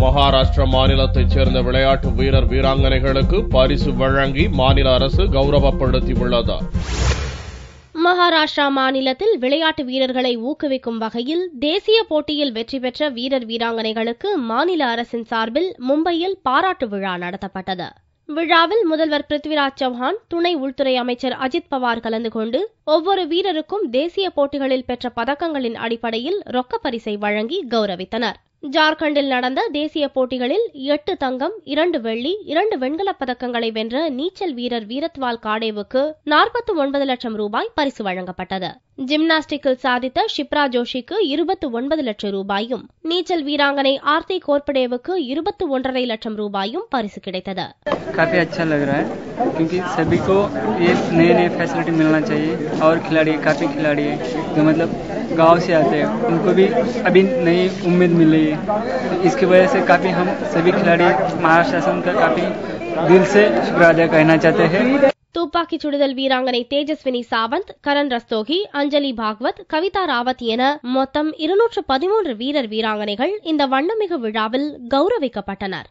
மகாராஷ்டிரா மாநிலத்தைச் சேர்ந்த விளையாட்டு வீரர் வீராங்கனைகளுக்கு பரிசு வழங்கி மாநில அரசு கௌரவப்படுத்தியுள்ளது. மகாராஷ்டிரா மாநிலத்தில் விளையாட்டு வீரர்களை ஊக்குவிக்கும் வகையில் தேசிய போட்டியில் வெற்றி பெற்ற வீரர் வீராங்கனைகளுக்கு மாநில அரசின் சார்பில் மும்பையில் பாராட்டு விழா நடத்தப்பட்டது. விழாவில் முதல்வர் பிருத்விராஜ் சௌஹான், துணை உள்துறை அமைச்சர் அஜித் பவார் கலந்து கொண்டு ஒவ்வொரு வீரருக்கும் தேசிய போட்டிகளில் பெற்ற பதக்கங்களின் அடிப்படையில் ரொக்க பரிசை வழங்கி கௌரவித்தனர். ஜார்க்கண்டில் நடந்த தேசிய போட்டிகளில் 8 தங்கம், 2 வெள்ளி, 2 வெண்கலப் பதக்கங்களை வென்ற நீச்சல் வீரர் வீரத்வால் காடேவுக்கு 49 லட்சம் ரூபாய் பரிசு வழங்கப்பட்டது. ஜிம்னாஸ்டிக்கில் சாதித்த ஷிப்ரா ஜோஷிக்கு 29 லட்சம் ரூபாயும், நீச்சல் வீராங்கனை ஆர்த்தி கோர்படேவுக்கு 21.5 லட்சம் ரூபாயும் பரிசு கிடைத்தது. काफी अच्छा लग रहा है क्योंकि सभी को ये नए फैसिलिटी मिलना चाहिए और काफी खिलाड़ी है जो मतलब गांव से आते हैं, उनको भी अभी नई उम्मीद मिल रही है। तो इसकी वजह से काफी हम सभी खिलाड़ी महाराष्ट्र शासन का काफी दिल से शुक्रिया अदा करना चाहते हैं. துப்பாக்கி சுடுதல் வீராங்கனை தேஜஸ்வினி சாவந்த், கரண் ரஸ்தோகி, அஞ்சலி பாகவத், கவிதா ராவத் என மொத்தம் 213 வீரர் வீராங்கனைகள் இந்த வண்ணமிகு விழாவில் கௌரவிக்கப்பட்டனர்.